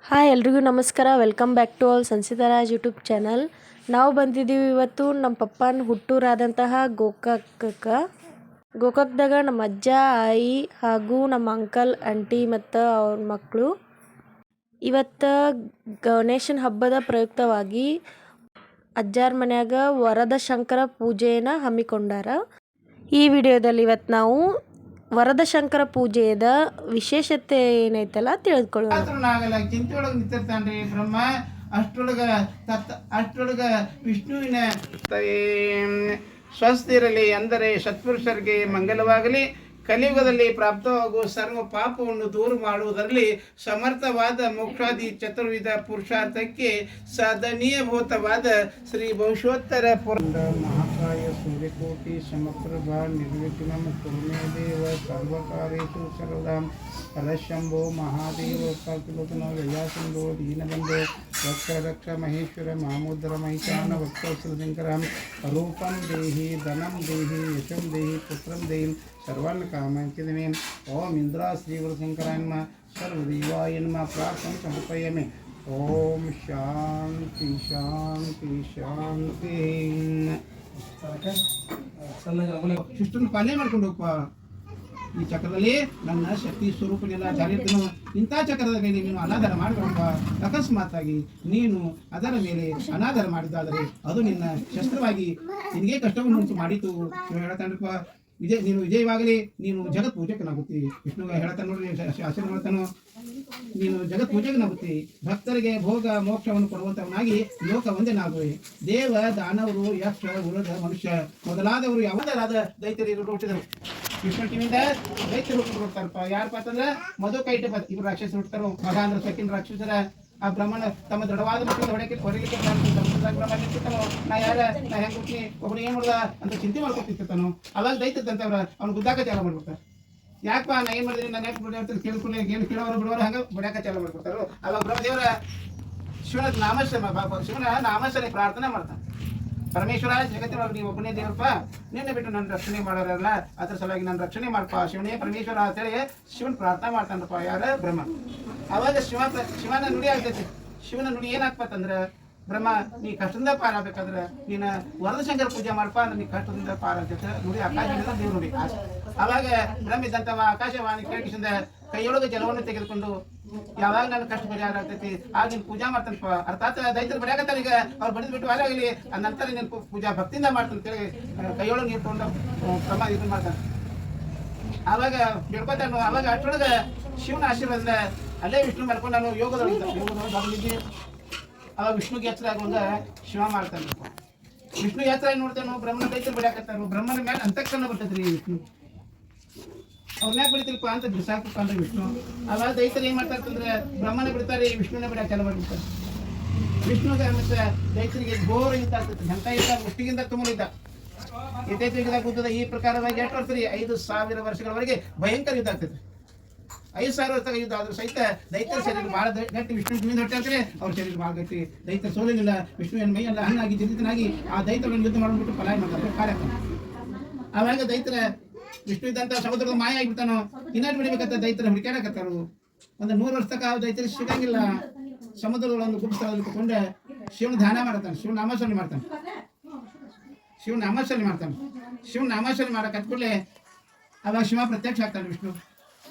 Hi ಎಲ್ರಿಗೂ ನಮಸ್ಕಾರ. Welcome back to all Samsitaraj YouTube channel. ನಾವು ಬಂದಿದ್ದೀವಿ ಇವತ್ತು ನಮ್ಮ ಪಪ್ಪನ ಹುಟ್ಟೂರಾದಂತಹ ಗೋಕಾಕ್ದಾಗ ನಮ್ಮ ಅಜ್ಜ ಆಯಿ ಹಾಗೂ ನಮ್ಮ ಅಂಕಲ್ ಆಂಟಿ ಮತ್ತು ಅವ್ರ ಮಕ್ಕಳು ಇವತ್ತು ಗಣೇಶನ ಹಬ್ಬದ ಪ್ರಯುಕ್ತವಾಗಿ ಅಜ್ಜಾರ ಮನ್ಯಾಗ ವರದ ಶಂಕರ ಪೂಜೆಯನ್ನು ಹಮ್ಮಿಕೊಂಡಾರ. ಈ ವಿಡಿಯೋದಲ್ಲಿ ಇವತ್ತು ನಾವು ವರದ ಶಂಕರ ಪೂಜೆಯದ ವಿಶೇಷತೆ ಏನೈತಲ್ಲ ತಿಳಿದುಕೊಳ್ಳೋಣ. ಚಿಂತೆಯೊಳಗೆ ನಿಂತಿರ್ತಾನ್ರಿ ಬ್ರಹ್ಮ. ಅಷ್ಟೊಳಗ ವಿಷ್ಣುವಿನ ಸ್ವಸ್ಥಿರಲಿ, ಅಂದರೆ ಸತ್ಪುರುಷರಿಗೆ ಮಂಗಲವಾಗಲಿ, ಕಲಿಯುಗದಲ್ಲಿ ಪ್ರಾಪ್ತವಾಗುವ ಸರ್ವ ಪಾಪವನ್ನು ದೂರ ಮಾಡುವುದರಲ್ಲಿ ಸಮರ್ಥವಾದ ಮೋಕ್ಷಾದಿ ಚತುರ್ವಿಧ ಪುರುಷಾರ್ಥಕ್ಕೆ ಸಾಧನೀಯಭೂತವಾದ ಶ್ರೀ ವಂಶೋತ್ತರ ಮಹಾಕಾಯ ಸೂರ್ಯಕೋಟಿ ಸಮಪ್ರಭಾ ನಿರ್ವಿಘ್ನಂ ಕುರುಮೇ ದೇವ ಸರ್ವಕಾರ್ಯೇಷು ಸರ್ವದಾಂ ಹರಶಂಭೋ ಮಹಾದೇವ ಕಾಕುಲೋಕನೋ ಯಯಾಸಂಭೋ ದೀನಬಂಧೋ ರಕ್ಷ ರಕ್ಷ ಮಹೇಶ್ವರ ಮಾಮೋದರ ಮಹಿಷಾನ ಭಕ್ತೋತ್ಸವಶಂಕರಂ ರೂಪಂ ದೇಹಿ ಧನಂ ದೇಹಿ ಯಶಂ ದೇಹಿ ಪುತ್ರಂ ದೇಹಿ ಸರ್ವಾನ್ ಕಾಮಂಚಿದಮೇ. ಓಂ ಇಂದ್ರಾ ಶ್ರೀಗುರುಶಂಕರಾನ್ಮ ಸರ್ವದೇವಾಯನ್ಮ ಪ್ರಾರ್ಥನೆ ಸಮರ್ಪಯಾಮಿ. ಓಂ ಶಾಂತಿ ಶಾಂತಿ ಶಾಂತಿ. ಶಿಷ್ಟನ್ನು ಪಾಲನೆ ಮಾಡ್ಕೊಂಡು ಹೋಗಪ್ಪ. ಈ ಚಕ್ರದಲ್ಲಿ ನನ್ನ ಶಕ್ತಿ ಸ್ವರೂಪನೆಲ್ಲ ಜಾರಿರ್ತೀನೋ ಇಂಥ ಚಕ್ರದ ಮೇಲೆ ನೀನು ಅನಾದರ ಮಾಡಬೇಕಪ್ಪ. ಅಕಸ್ಮಾತ್ತಾಗಿ ನೀನು ಅದರ ಮೇಲೆ ಅನಾದರ ಮಾಡಿದ್ದಾದರೆ ಅದು ನಿನ್ನ ಶಸ್ತ್ರವಾಗಿ ನಿನಗೆ ಕಷ್ಟವನ್ನು ಉಂಟು ಮಾಡಿತು. ಹೇಳ್ತಾನಪ್ಪ, ನೀನು ವಿಜಯವಾಗಲಿ, ನೀನು ಜಗತ್ ಪೂಜಕನಾಗುತ್ತಿ. ವಿಷ್ಣು ಹೇಳ್ತಾನೆ ನೋಡ್ರಿ, ಆಶೀರ್ವಾದ ಮಾಡ್ತಾನು, ನೀನು ಜಗತ್ ಪೂಜಕನಾಗುತ್ತಿ. ಭಕ್ತರಿಗೆ ಭೋಗ ಮೋಕ್ಷವನ್ನು ಕೊಡುವಂತವನಾಗಿ ಲೋಕ ಒಂದೇನಾಗುವೆ. ದೇವ ದಾನವರು ಯಕ್ಷ ಉರದ ಮನುಷ್ಯ ಮೊದಲಾದವರು ಯಾವುದರಾದ ದೈತ್ಯರು ಹುಟ್ಟಿದರು. ವಿಷ್ಣು ಕಿವಿಯಿಂದ ದೈತ್ಯರು ಹುಡ್ತಾರಪ್ಪ. ಯಾರಪ್ಪ ಅಂತಂದ್ರೆ ಮಧು ಕೈಟ ಇಬ್ರು ರಾಕ್ಷಸರು ಹುಡ್ತಾರೋ. ಮಗ ಅಂದ್ರೆ ಸೆಕೆಂಡ್ ರಾಕ್ಷಸರ ಆ ಬ್ರಹ್ಮಣ ತಮ್ಮ ದೃಢವಾದ ಮಕ್ಕಳು ಹೊರಲಿಕ್ಕೆ ನಾ ಯಾರ ನಾ ಹೆಂಗ್ ಹುಟ್ಟಿ ಒಬ್ಬನು ಏನ್ ಮಾಡ್ದ ಅಂತ ಚಿಂತೆ ಮಾಡ್ಕೊತಿರ್ತಾನು. ಅವಾಗ ದೈತಂತವ್ರ ಅವ್ನು ಗುದ್ದಾಕ ಚಾಲ ಮಾಡ್ಬಿಡ್ತಾರೆ. ಯಾಕಪ್ಪ ನಾ ಏನ್ ಮಾಡಿದ್ರಿ, ನಾನು ಯಾಕೆ ಬಿಡ ಕೇಳ್ಕೊಂಡು ಏನು ಕೇಳೋರು ಬಿಡೋರು ಹಂಗ ಬಿಡಾಕ ಚಾಲ ಮಾಡ್ಕೊಡ್ತಾರ. ಅವಾಗ ಬ್ರಹ್ಮದೇವರ ಶಿವನ ನಾಮಶ್ರಮ ಪ್ರಾರ್ಥನೆ ಮಾಡ್ತಾನೆ. ಪರಮೇಶ್ವರ, ಜಗತ್ತಿನೊಳಗೆ ನೀವು ಒಬ್ಬನೇ ದೇವರಪ್ಪ, ನಿನ್ನೆ ಬಿಟ್ಟು ನನ್ನ ರಕ್ಷಣೆ ಮಾಡೋರಲ್ಲ, ಅದ್ರ ಸಲುವಾಗಿ ನನ್ನ ರಕ್ಷಣೆ ಮಾಡಪ್ಪ ಶಿವನೇ ಪರಮೇಶ್ವರ ಅಂತೇಳಿ ಶಿವನ್ ಪ್ರಾರ್ಥನೆ ಮಾಡ್ತಾನಪ್ಪ. ಯಾರ ಬ್ರಹ್ಮ. ಅವಾಗ ಶಿವನ ನುಡಿ ಆಗ್ತೈತಿ. ಶಿವನ ನುಡಿ ಏನಾಗ್ತಂದ್ರೆ, ಬ್ರಹ್ಮ ನೀ ಕಷ್ಟದಿಂದ ಪಾರಾಗಬೇಕಾದ್ರೆ ನೀನು ವರದ ಶಂಕರ ಪೂಜೆ ಮಾಡಪ್ಪ ಅಂದ್ರೆ ನೀ ಕಷ್ಟದಿಂದ ಪಾರಾಗ್ತೈತೆ ನುಡಿ. ಆಕಾಶದಿಂದ ದೇವ್ರ ನುಡಿ. ಅವಾಗ ಬ್ರಹ್ಮ ಇದ್ದಂತವ ಆಕಾಶವಾಣಿ ಕೇಳಿಸಿಂದ ಕೈಯೊಳಗೆ ಜಲವನ್ನು ತೆಗೆದುಕೊಂಡು ಯಾವಾಗ ನನ್ನ ಕಷ್ಟ ಪರಿಹಾರ ಆಗ್ತೈತಿ ಆಗ ನೀನು ಪೂಜಾ ಮಾಡ್ತಾನಪ್ಪ. ಅರ್ಥಾತ್ ದೈತ್ಯರು ಬಡಿಯಾಕತ್ತಾರ, ಈಗ ಅವ್ರು ಬಡಿದ್ ಬಿಟ್ಟು ಆಗಲಿ ಆ ನಂತರ ನೀನು ಪೂಜಾ ಭಕ್ತಿಯಿಂದ ಮಾಡ್ತಾನೆ ಕೈಯೊಳಗೆ ನೀರು ತಗೊಂಡು ಕ್ರಮ ಇದನ್ನ ಮಾಡ್ತಾನೆ. ಆವಾಗ ಬಿಡ್ಕೊತಾನು. ಅವಾಗ ಅಷ್ಟೊಳಗೆ ಶಿವನ ಆಶೀರ್ವಾದ ಅಲ್ಲೇ ವಿಷ್ಣು ಮಾಡ್ಕೊಂಡು ನಾನು ಯೋಗದೊಳಗಿದ್ದೆ. ಅವಾಗ ವಿಷ್ಣುಗೆ ಎಚ್ಚರ ಆಗುವಂಗ ಶಿವ ಮಾಡ್ತಾನೆ. ವಿಷ್ಣು ಎಚ್ಚರ ನೋಡ್ತಾನು, ಬ್ರಹ್ಮನ ದೈತ್ಯರು ಬಡಿಯಾಕತ್ತಾರು. ಬ್ರಹ್ಮನ ಮೇಲೆ ಅಂತಕ್ಷಣ ಬರ್ತೈತ್ರಿ ವಿಷ್ಣು. ಅವ್ರನ್ಯಾಕ ಬಿಡ್ತಿಲ್ಪ ಅಂತ ಬಿಸಾಕಪ್ಪ ಅಂದ್ರೆ ವಿಷ್ಣು. ಅವಾಗ ದೈತ್ಯರು ಏನ್ ಮಾಡ್ತಾ ಇರ್ತಂದ್ರೆ ಬ್ರಹ್ಮನ ಬಿಡ್ತಾರೆ, ವಿಷ್ಣುನ ಬಿಡಕ್ಕೆ ಚಾಲು ಮಾಡ್ಬಿಡ್ತಾರೆ. ವಿಷ್ಣುಗೆ ಮತ್ತೆ ದೈತ್ಯರಿಗೆ ಘೋರ ಯುದ್ಧ ಆಗ್ತೈತಿ. ಎಂತ ಯುದ್ಧ, ಮುಷ್ಟಿಗಿಂತ ತುಂಬಲಿದ್ದ ಯಥೇಚ್ಛ ಕೂತದ. ಈ ಪ್ರಕಾರವಾಗಿ ಎಷ್ಟು ವರ್ಷ ರೀ, 5,000 ವರ್ಷಗಳವರೆಗೆ ಭಯಂಕರ ಯುದ್ಧ ಆಗ್ತೈತಿ. 5,000 ವರ್ಷದಾಗ ಯುದ್ಧ ಆದ್ರೂ ಸಹಿತ ದೈತ್ಯರ ಶರೀರ ಬಹಳ ಗಟ್ಟಿ. ವಿಷ್ಣು ಕಿವಿಯಿಂದ ಹೊಟ್ಟೆ ಅಂತಾರೆ ಅವ್ರ ಶರೀರ ಬಹಳ ಗಟ್ಟಿ. ದೈತ್ಯ ಸೋಲಿನಿಲ್ಲ. ವಿಷ್ಣು ಮೈ ಎಲ್ಲ ಹಣ್ಣಾಗಿ ಜನಿತನಾಗಿ ಆ ದೈತ್ಯಗಳನ್ನು ಯುದ್ಧ ಮಾಡ್ಬಿಟ್ಟು ಪಲಾಯ ಮಾಡ್ತಾರೆ, ಕಾರ್ಯ. ಆವಾಗ ದೈತ್ಯರ ವಿಷ್ಣು ಇದ್ದಂತ ಸಮುದ್ರದ ಮಾಯ ಆಗಿಬಿಡ್ತಾನೋ. ಇನ್ನಾರು ಬಿಡಬೇಕಂತ ದೈತ್ಯರ ಹುಡುಕಾಡಕತ್ತಾರು. ಒಂದು 100 ವರ್ಷ ತನಕ ದೈತ್ಯರು ಸಿಗಂಗಿಲ್ಲ. ಸಮುದ್ರದೊಳಗೆ ಗುಪ್ತ ಸ್ಥಳದಲ್ಲಿ ಕುತ್ಕೊಂಡೆ ಶಿವನ ಧ್ಯಾನ ಮಾಡ್ತಾನೆ, ಶಿವನ ನಾಮಾಚರಣೆ ಮಾಡ್ತಾನೆ. ಶಿವನ ನಾಮಾಚರಣೆ ಮಾಡಕ್ಕೆ ಕೂಡಲೇ ಅವಾಗ ಶಿವ ಪ್ರತ್ಯಕ್ಷ ಆಗ್ತಾನೆ. ವಿಷ್ಣು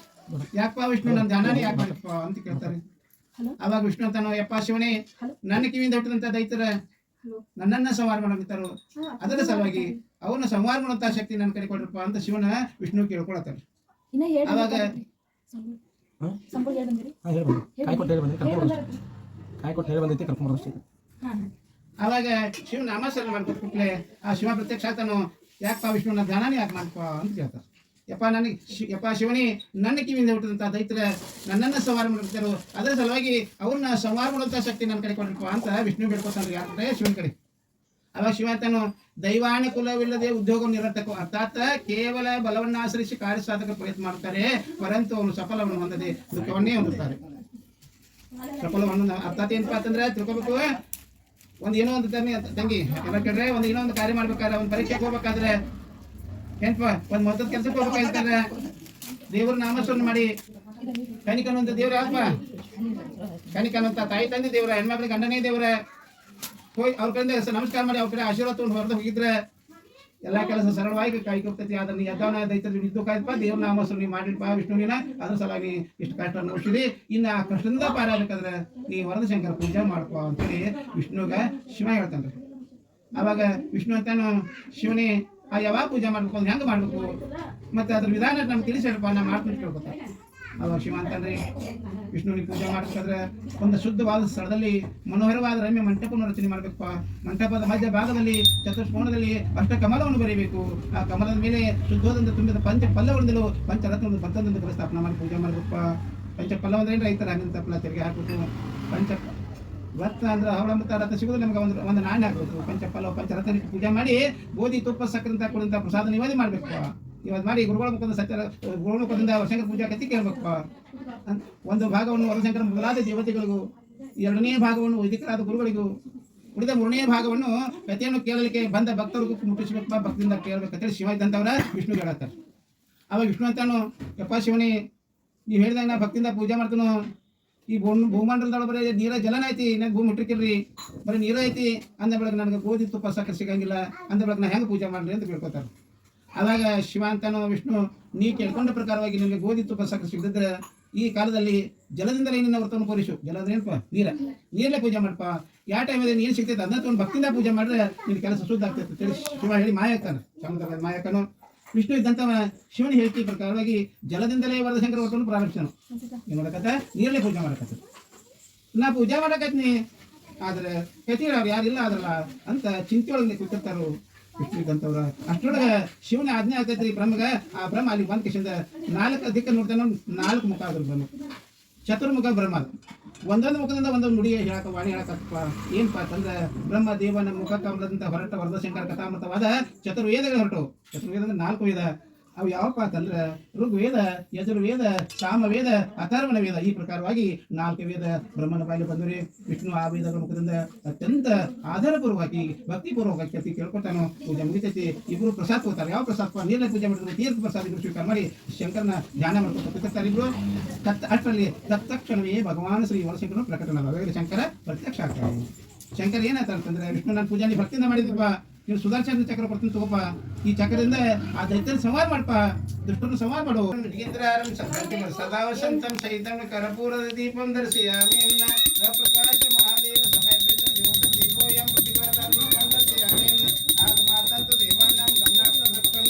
ಯಾಕಪ್ಪ ವಿಷ್ಣು ನನ್ನ ಧ್ಯಾನನೇ ಯಾಕೆ ಮಾಡಪ್ಪ ಅಂತ ಕೇಳ್ತಾರೆ. ಅವಾಗ ವಿಷ್ಣು ಅಂತಾನು, ಯಪ್ಪ ಶಿವನೇ, ನನ್ನ ಕಿವಿಯಿಂದ ಹುಟ್ಟಿದಂತ ದೈತ್ಯರ ನನ್ನನ್ನ ಸಂಹಾರ ಮಾಡಲಿತ್ತಾರು. ಅದರ ಸಲುವಾಗಿ ಅವನ್ನ ಸಂಹಾರ ಮಾಡುವಂತ ಶಕ್ತಿ ನನ್ನ ಕಡೆ ಕೊಡ್ರಪ್ಪ ಅಂತ ಶಿವನ ವಿಷ್ಣು ಕೇಳ್ಕೊಳತ್ತಾರ. ಅವಾಗ ಅವಾಗ ಶಿವನ ನಾಮಾಚರಣೆ ಮಾಡ್ಕೊಟ್ ಕೂಡಲೇ ಆ ಶಿವ ಪ್ರತ್ಯಕ್ಷ ಆಗ್ತಾನು. ಯಾಕಪ್ಪ ವಿಷ್ಣು ನನ್ನ ಧ್ಯಾನನೇ ಯಾಕೆ ಮಾಡಪ್ಪ ಅಂತ ಕೇಳ್ತಾರೆ. ಯಪ್ಪ ಶಿವನೇ, ನನ್ನ ಕಿವಿಯಿಂದ ಹುಟ್ಟಿದಂತ ದೈತ್ಯರ ನನ್ನನ್ನ ಸಂಹಾರ ಮಾಡ್ತಾರೋ, ಅದರ ಸಲುವಾಗಿ ಅವ್ರನ್ನ ಸಂಹಾರ ಮಾಡುವಂತ ಶಕ್ತಿ ನನ್ನ ಕಡೆ ಕೊಡ್ರಪ್ಪ ಅಂತ ವಿಷ್ಣು ಬೇಡ್ಕೊತಾನೆ. ಯಾರ ಕಡೆ? ಶಿವನ ಕಡೆ. ಅವಾಗ ಶಿವ ಅಂತಾನು, ದೈವಾನುಕೂಲವಿಲ್ಲದೆ ಉದ್ಯೋಗ ನಿರರ್ಥಕ. ಅರ್ಥಾತ್ ಕೇವಲ ಬಲವನ್ನ ಆಶ್ರಯಿಸಿ ಕಾರ್ಯ ಸಾಧಕ ಪ್ರಯತ್ನ ಮಾಡ್ತಾರೆ, ಪರಂತು ಅವನು ಸಫಲವನ್ನು ಹೊಂದದೆ ದುಃಖವನ್ನೇ ಹೊಂದುತ್ತಾರೆ. ಸಫಲವನ್ನು ಅರ್ಥಾತ್ ಏನಪ್ಪಾ ಅಂತಂದ್ರೆ ತಿಳ್ಕೊಬೇಕು. ಏನೋ ಒಂದು ತಂಗಿ ಎಲ್ಲ ಕೇಳ್ರೆ, ಏನೋ ಒಂದು ಕಾರ್ಯ ಮಾಡ್ಬೇಕಾದ್ರೆ, ಒಂದು ಪರೀಕ್ಷೆಗೆ ಹೋಗ್ಬೇಕಾದ್ರೆ ಏನಪ್ಪ ಒಂದು ಮೊದಲ ಕೆಲಸಕ್ಕೆ ಹೋಗ್ಬೇಕಾಗಿರ್ತಾರೆ, ದೇವ್ರ ನಾಮಸ್ಮರಣೆ ಮಾಡಿ ಕನಿಕನು ಅಂತ ದೇವ್ರ ಯಾಕಪ್ಪ ಕನಿಕನಂತ ತಾಯಿ ತಂದೆ ದೇವರ, ಹೆಣ್ಮಕ್ಳಿಗೆ ಗಂಡನೇ ದೇವರ, ಹೋಗಿ ಅವ್ರ ಕಡೆಯಿಂದ ನಮಸ್ಕಾರ ಮಾಡಿ ಅವ್ರ ಕಡೆ ಆಶೀರ್ವಾದ ತಗೊಂಡು ಹೊರದು ಹೋಗಿದ್ರೆ ಎಲ್ಲ ಕೆಲಸ ಸರಳವಾಗಿ ಕೈಗೊಳ್ತೈತಿ. ಆದ್ರೆ ನೀ ಎದ್ದವನ ದೈತ್ಯ ಇದ್ದು ಕಾಯ್ದಪ್ಪ, ದೇವ್ರ ನಾಮಸ್ರು ನೀ ಮಾಡಿಲ್ಪ ವಿಷ್ಣುವಿನ, ಅದ್ರ ಸಲುವಾಗಿ ಇಷ್ಟು ಕಷ್ಟ ನೋಡ್ಸಿದಿ. ಇನ್ನು ಆ ಕಷ್ಟದಿಂದ ಪಾರಾಗಬೇಕಾದ್ರೆ ನೀ ವರದ ಶಂಕರ ಪೂಜೆ ಮಾಡ್ಕೋ ಅಂತೇಳಿ ವಿಷ್ಣುಗ ಶಿವ ಹೇಳ್ತಾನೆ. ಅವಾಗ ವಿಷ್ಣು ಅಂತಾನು ಶಿವನೇ ಯಾವಾಗ ಪೂಜೆ ಮಾಡ್ಬೇಕು ಅಂದ್ರೆ ಹೆಂಗೆ ಮಾಡ್ಬೇಕು ಮತ್ತೆ ಅದ್ರ ವಿಧಾನ ನಮ್ಗೆ ತಿಳಿಸಿ ಹೇಳಪ್ಪ, ನಾ ಮಾಡ್ತೀನಿ ಕೇಳ್ಕೊತ. ಅವಾಗ ಶಿವ ಅಂತಂದ್ರೆ ವಿಷ್ಣುವಿಗೆ ಪೂಜೆ ಮಾಡ್ಬೇಕಾದ್ರೆ ಒಂದು ಶುದ್ಧವಾದ ಸ್ಥಳದಲ್ಲಿ ಮನೋಹರವಾದ ರಮ್ಯ ಮಂಟಪವನ್ನು ರಚನೆ ಮಾಡಬೇಕಪ್ಪ. ಮಂಟಪದ ಮಧ್ಯ ಭಾಗದಲ್ಲಿ ಚತುಷ್ಕೋಣದಲ್ಲಿ ಅಷ್ಟ ಕಮಲವನ್ನು ಬರೀಬೇಕು. ಆ ಕಮಲದ ಮೇಲೆ ಶುದ್ಧವಾದಂತ ತುಂಬಿದ ಪಂಚ ಪಲ್ಲವರಿಂದಲೂ ಪಂಚರತ್ನದ ಭತ್ತದಿಂದ ಸ್ಥಾಪನೆ ಮಾಡಿ ಪೂಜೆ ಮಾಡಬೇಕಪ್ಪ. ಪಂಚ ಪಲ್ಲವ ಅಂದ್ರೆ ರೈತರ ಹಣ್ಣಿನ ತಪ್ಪಲ ತೆರಿಗೆ ಹಾಕ್ಬೇಕು. ಪಂಚ ರತ್ನ ಅಂದ್ರೆ ಅವಳ ಮತ್ತು ರತ್ನ ಸಿಗೋದು ನಮ್ಗೆ ಒಂದು ನಾಣ್ಯ ಹಾಕ್ಬೇಕು. ಪಂಚಪಲ್ಲವ ಪಂಚರತ್ನ ಪೂಜೆ ಮಾಡಿ ಗೋಧಿ ತುಪ್ಪ ಸಕ್ಕರೆ ಕೊಡುವಂಥ ಪ್ರಸಾದ ನಿವೇದನೆ ಮಾಡ್ಬೇಕು. ಇವತ್ತು ಮಾಡಿ ಗುರುಗಳ ಮುಖದ ಗುರುಗಳ ಮುಖದಿಂದ ವರಶಂಕರ ಪೂಜಾ ಕಥೆ ಕೇಳಬೇಕಪ್ಪ. ಒಂದು ಭಾಗವನ್ನು ವರಶಂಕರ ಮೊದಲಾದ ದೇವತೆಗಳಿಗೂ, ಎರಡನೇ ಭಾಗವನ್ನು ವೈದಿಕರಾದ ಗುರುಗಳಿಗೂ, ಉಳಿದ ಮೂರನೇ ಭಾಗವನ್ನು ಕಥೆಯನ್ನು ಕೇಳಲಿಕ್ಕೆ ಬಂದ ಭಕ್ತರಿಗೂ ಮುಟ್ಟಿಸ್ಬೇಕಪ್ಪ. ಭಕ್ತಿಯಿಂದ ಕೇಳಬೇಕಂತೇಳಿ ಶಿವ ಇದ್ದಂಥವ್ರ ವಿಷ್ಣು ಹೇಳತ್ತಾರೆ. ಅವಾಗ ವಿಷ್ಣು ಅಂತಾನು, ಯಪ್ಪ ಶಿವನೇ, ನೀವು ಹೇಳಿದಾಗ ನಾ ಭಕ್ತಿಯಿಂದ ಪೂಜೆ ಮಾಡ್ತಾನು. ಈ ಭೂಮಂಡಲದೊಳಗೆ ಬರೀ ನೀರ ಜಲನ ಐತಿ, ಇನ್ನೂ ಭೂಮಿ ಇಟ್ಟಿರ್ರಿ, ಬರೀ ನೀರು ಐತಿ ಅಂದ ಬೆಳಗ್ಗೆ ನನಗೆ ಗೋಧಿ ತುಪ್ಪ ಸಕ್ಕರೆ ಸಿಗಂಗಿಲ್ಲ, ಅಂದ ಬೆಳಗ್ಗೆ ನಾ ಹೆಂಗೆ ಪೂಜೆ ಮಾಡ್ರಿ ಅಂತ ಕೇಳ್ಕೊತಾರೆ. ಅವಾಗ ಶಿವ ಅಂತಾನು, ವಿಷ್ಣು ನೀ ಕೇಳ್ಕೊಂಡ ಪ್ರಕಾರವಾಗಿ ನಿಮಗೆ ಗೋಧಿ ತುಪ್ಪ ಸಕ್ಕರೆ ಸಿಗದಿದ್ರೆ ಈ ಕಾಲದಲ್ಲಿ ಜಲದಿಂದಲೇ ನಿನ್ನ ವ್ರತವನ್ನು ಪೂರೈಸು. ಜಲ ಅಂದ್ರೆ ಏನಪ್ಪ? ನೀರಲ್ಲೇ ಪೂಜೆ ಮಾಡಪ್ಪ. ಯಾವ ಟೈಮಲ್ಲಿ ನೀರು ಸಿಗ್ತೈತೆ ಅದನ್ನ ತೊಗೊಂಡು ಭಕ್ತಿಯಿಂದ ಪೂಜೆ ಮಾಡಿದ್ರೆ ನಿನ್ನ ಕೆಲಸ ಶುದ್ಧ ಆಗ್ತೈತೆ ಅಂತೇಳಿ ಶಿವ ಹೇಳಿ ಮಾಯಾಕ್ತಾನೆ. ಸಮುದ್ರದ ಮಾಯಕನು ವಿಷ್ಣು ಇದ್ದಂಥವ ಶಿವನ ಹೇಳಿಕೆ ಪ್ರಕಾರವಾಗಿ ಜಲದಿಂದಲೇ ವರದಶಂಕರ ವ್ರತವನ್ನು ಪ್ರಾರಂಭಿಸನು. ಏನು ಮಾಡಕತ್ತ? ನೀರಲ್ಲೇ ಪೂಜೆ ಮಾಡಕತ್ತ. ನಾ ಪೂಜೆ ಮಾಡಕತ್ನಿ, ಆದ್ರೆ ಕತಿಗಳವ್ರು ಯಾರಿಲ್ಲ ಆದ್ರಲ್ಲ ಅಂತ ಚಿಂತೆಯೊಳಗೆ ಕೂತಿರ್ತಾರು ವಿಷ್ಣು ಇದ್ದಂಥವ್ರ. ಅಷ್ಟರೊಳಗೆ ಶಿವನ ಆಜ್ಞೆ ಆಗ್ತೈತ್ರಿ ಬ್ರಹ್ಮಗೆ. ಆ ಬ್ರಹ್ಮ ಅಲ್ಲಿ ಬಂದ ಕಿಶಿಂದ 4 ದಿಕ್ಕ ನೋಡ್ತಾನೆ, 4 ಮುಖ ಆದ್ರು ಬ್ರಹ್ಮ, ಚತುರ್ಮುಖ ಬ್ರಹ್ಮ. ಒಂದೊಂದು ಮುಖದಿಂದ ಒಂದೊಂದು ನುಡಿ ಹೇಳಕ ವಾಣಿ ಹೇಳಕತ್ತಪ್ಪ. ಏನಪ್ಪ ಅಂತಂದ್ರೆ ಬ್ರಹ್ಮ ದೇವನ ಮುಖ ಕಮಲದಂತ ಹೊರಟ ವರದಶಂಕರ ಕಥಾಮೃತವಾದ ಚತುರ್ವೇದಗಳು ಹೊರಟು. ಚತುರ್ವೇದ ಅಂದ್ರೆ 4 ವೇದ. ಅವು ಯಾವಪ್ಪ ಅಂತಂದ್ರೆ ಋಗ್ವೇದ, ಯಜುರ್ವೇದ, ಸಾಮವೇದ, ಅಥರ್ವಣ ವೇದ. ಈ ಪ್ರಕಾರವಾಗಿ 4 ವೇದ ಬ್ರಹ್ಮನ ಬಾಯಲ್ಲಿ ಬಂದರಿ. ವಿಷ್ಣು ಆ ವೇದಗಳ ಮುಖದಿಂದ ಅತ್ಯಂತ ಆಧಾರಪೂರ್ವವಾಗಿ ಭಕ್ತಿಪೂರ್ವವಾಗಿ ಕತಿ ಕೇಳ್ಕೊತಾನು. ಪೂಜೆ ಮುಗಿತೈತಿ. ಇಬ್ರು ಪ್ರಸಾದ ಹೋಗ್ತಾರೆ. ಯಾವ ಪ್ರಸಾದ? ನೀರನ್ನ ಪೂಜೆ ಮಾಡಿದ್ರು ತೀರ್ಥ ಪ್ರಸಾದ ಇಬ್ರು ಸ್ವೀಕಾರ ಮಾಡಿ ಶಂಕರನ ಧ್ಯಾನ ಮಾಡ್ಕೊತಾರೆ ಇಬ್ರು. ಅಷ್ಟರಲ್ಲಿ ತತ್ಕ್ಷಣವೇ ಭಗವಾನ್ ಶ್ರೀ ವರಶಂಕರನು ಪ್ರಕಟನಾದ. ಶಂಕರ ಪ್ರತ್ಯಕ್ಷ ಆಗ್ತಾನೆ. ಶಂಕರ ಏನಾಯ್ತು ಅಂತಂದ್ರೆ, ವಿಷ್ಣು ನನ್ನ ಪೂಜೆ ಭಕ್ತಿಯಿಂದ ಮಾಡಿದ್ರಪ್ಪ, ನೀವು ಸುದರ್ಶನ ಚಕ್ರ ಬರ್ತೀನಿ ತಗೋಪ. ಈ ಚಕ್ರದಿಂದ ಆ ದೈತ್ಯನ ಸಂವಾರ ಮಾಡಪ್ಪ, ದುಷ್ಟನ್ನು ಸಂವಾರ ಮಾಡು. ಸದಾ ವಸಂತಂ ಸಹಿತಂ ಕರ್ಪೂರದ ದೀಪಂ ದರ್ಶಯಾಮಿ ಪ್ರಕಾಶ ಮಹಾದೇವ ಸಮರ್ಪಿತ ಜ್ಯೋತಿ ದೀಪೋಯಂ ಪ್ರತಿಭಾತಾಂ ದರ್ಶಯಾಮಿ ಆಗಮಾತಂತು ದೇವಾನಾಂ ಗಂಗಾತ ಭಕ್ತಂ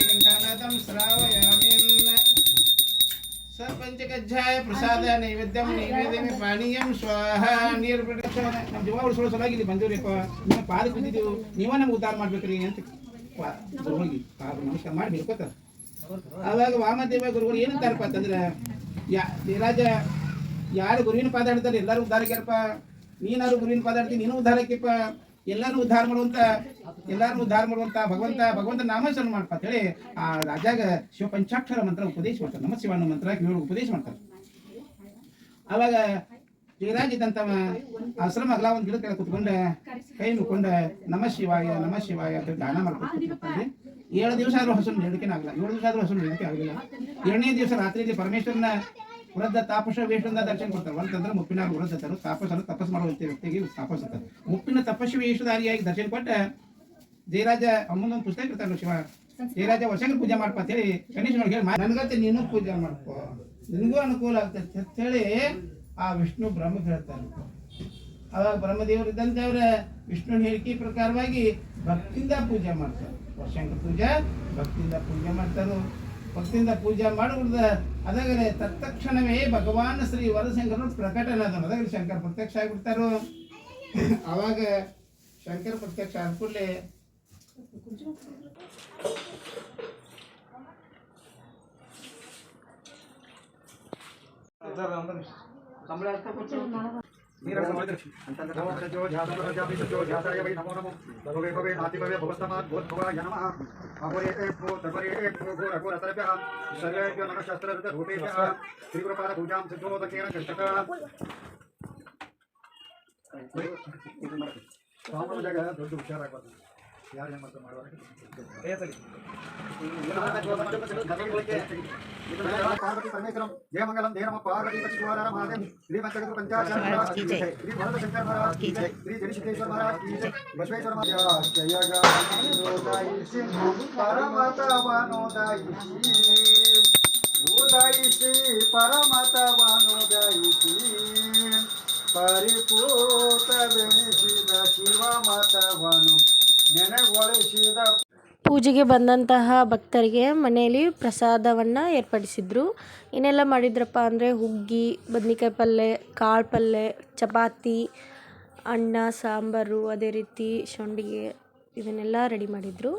ಗಂಟಾನಾಥಂ ಶ್ರಾವಯಾಮಿ ಪಂಚಕಜ್ಜಾಯ ಪ್ರಸಾದ ನೈವೇದ್ಯಂ ನೈವೇದ್ಯಮಿ ಪಾನೀಯಂ ಸ್ವಾಹ. ನೀರು ಬಿಡ ನಮ್ಮ ಜೀವ ಉಳಿಸೋ ಸಲುವಾಗಿ ಇಲ್ಲಿ ಬಂದಿವ್ರಿಪ್ಪ. ನಿಮ್ಮ ಪಾದ ಬಿದ್ದಿದ್ದೀವಿ, ನೀವ ನಮ್ಗೆ ಉದ್ಧಾರ ಮಾಡ್ಬೇಕ್ರಿ ಅಂತ ಹೋಗಿ ನಮಸ್ಕಾರ ಮಾಡಿ ಹೇಳ್ಕೊತಾರ. ಅವಾಗ ವಾಮದೇವ ಗುರುಗಳು ಏನಂತಾರಪ್ಪ ಅಂತಂದ್ರೆ, ರಾಜ ಯಾರು ಗುರುವಿನ ಪಾದ ಹಿಡ್ತಾರೆ ಎಲ್ಲರೂ ಉದ್ಧಾರಕ್ಕೆಪ್ಪ. ನೀನಾದ್ರು ಗುರುವಿನ ಪಾದ ಹಿಡ್ತೀನಿ, ನೀನು ಉದ್ಧಾರಕ್ಕೆಪ್ಪ. ಎಲ್ಲರೂ ಉದ್ಧಾರ ಮಾಡುವಂತ ಭಗವಂತ ನಾಮಸ್ಮರಣೆ ಮಾಡಪ್ಪ ಅಂತ ಹೇಳಿ ಆ ರಾಜಾಗ ಶಿವ ಪಂಚಾಕ್ಷರ ಮಂತ್ರ ಉಪದೇಶ ಮಾಡ್ತಾರೆ. ನಮ ಶಿವಾನ ಮಂತ್ರ ಉಪದೇಶ ಮಾಡ್ತಾರೆ. ಅವಾಗ ಜಯರಾಜ್ ಇದ್ದಂತವ ಆಶ್ರಮ ಅಗಲ ಒಂದು ಗಿಡಕ್ಕೆ ಕುತ್ಕೊಂಡ ಕೈ ಮುಕ್ಕೊಂಡ ನಮ ಶಿವಾಯ ಅಂತ ದಾನ ಮಾಡ್ಕೊಂಡು 7 ದಿವಸ ಆದ್ರೂ ಹಸು ಹೇಳಿಕೆನ ಆಗಲ್ಲ. 7 ದಿವಸ ಆದ್ರೂ ಹಸು ಹೇಳಿಕೆ ಆಗಲಿಲ್ಲ. 7ನೇ ದಿವಸ ರಾತ್ರಿಯಲ್ಲಿ ಪರಮೇಶ್ವರನ ವೃದ್ಧ ತಾಪಸ ವೇಷದಿಂದ ದರ್ಶನ ಕೊಡ್ತಾರೆ. ಅಂತಂದ್ರೆ ಮುಪ್ಪಿನ ವೃದ್ಧರು ತಾಪಸರು ತಪಸ್ ಮಾಡುವ ವ್ಯಕ್ತಿಗೆ ತಾಪಸ್ ಇರ್ತಾರೆ. ಮುಪ್ಪಿನ ತಪಸ್ವಿ ವೇಷಧಾರಿಯಾಗಿ ದರ್ಶನ ಕೊಟ್ಟ ಜಯರಾಜ ಅಮ್ಮನೊಂದು ಪುಸ್ತಕ ಇರ್ತಾರಲ್ಲ ಶಿವ, ಜಯರಾಜ ವರಶಂಕರ ಪೂಜೆ ಮಾಡ್ಪ ಅಂತೇಳಿ ಗಣೇಶನೊಳಗೆ ಹೇಳಿ, ನನಗತ್ತೆ ನೀನು ಪೂಜೆ ಮಾಡ್ಕೋ, ನಿನಗೂ ಅನುಕೂಲ ಆಗ್ತದೆ ಅಂತ ಹೇಳಿ ಆ ವಿಷ್ಣು ಬ್ರಹ್ಮ ಹೇಳ್ತಾರೆ. ಅವಾಗ ಬ್ರಹ್ಮದೇವರು ಇದ್ದಂತೆವ್ರ ವಿಷ್ಣುವಿನ ಹೇಳಿಕೆ ಪ್ರಕಾರವಾಗಿ ಭಕ್ತಿಯಿಂದ ಪೂಜೆ ಮಾಡ್ತಾರೆ. ವರಶಂಕರ ಪೂಜೆ ಭಕ್ತಿಯಿಂದ ಪೂಜೆ ಮಾಡ್ತಾರೆ. ಭಕ್ತಿಯಿಂದ ಪೂಜೆ ಮಾಡಿಬಿಡ್ದ ಅದಾಗಲೇ ತತ್ಕ್ಷಣವೇ ಭಗವಾನ್ ಶ್ರೀ ವರಶಂಕರನು ಪ್ರಕಟನಾದನು. ಅದಾಗಲೇ ಶಂಕರ ಪ್ರತ್ಯಕ್ಷ ಆಗಿಬಿಡ್ತಾರೋ. ಅವಾಗ ಶಂಕರ ಪ್ರತ್ಯಕ್ಷ ಆದ ಕೂಡಲೇ नीरव अंतर्गत जो ध्यान जो ध्यासाय वै नमो नमो भगवे भवे नातिभवे भवस्तमात् भूतभवाय नमः अघोरे भो तपरे भो घोर घोर सर्वभ्यः सर्वेभ्यो नमः शास्त्रविद रूपेभ्यः त्रिपुरपाद पूजां सिद्धोदकेन कृष्णका ಸಾಮಾನ್ಯ ಜಾಗ ದೊಡ್ಡ ವಿಚಾರ ಆಗ್ಬಾರ್ದು. ಯಾರು ಏನು ಮಾಡ್ತಾರೆ ಮಾಡುವಾಗ पार्वती परमेश्वरम जय मंगलम जय नमः पार्वती पतिवारा महादेव श्री पंचगुरु पंचाक्षर महाराज की जय श्री भरत शंकर महाराज की जय श्री जगदीशेश्वर महाराज की जय बसवेश्वर महाराज जय गानोदायिसी परमतवनोदायिसी उदायिसी परमतवनोदायिसी ಪರಿಪೂತವೆನಿಸಿದ ಶಿವ ಮತವನು ನೆನೆಗೊಳಿಸಿದ. ಪೂಜೆಗೆ ಬಂದಂತಹ ಭಕ್ತರಿಗೆ ಮನೆಯಲ್ಲಿ ಪ್ರಸಾದವನ್ನು ಏರ್ಪಡಿಸಿದ್ರು. ಏನೆಲ್ಲ ಮಾಡಿದ್ರಪ್ಪ ಅಂದರೆ ಹುಗ್ಗಿ, ಬದ್ನಿಕಾಯಿ ಪಲ್ಯ, ಕಾಳು ಪಲ್ಯ, ಚಪಾತಿ, ಅನ್ನ ಸಾಂಬಾರು, ಅದೇ ರೀತಿ ಸಂಡಿಗೆ ಇದನ್ನೆಲ್ಲ ರೆಡಿ ಮಾಡಿದರು.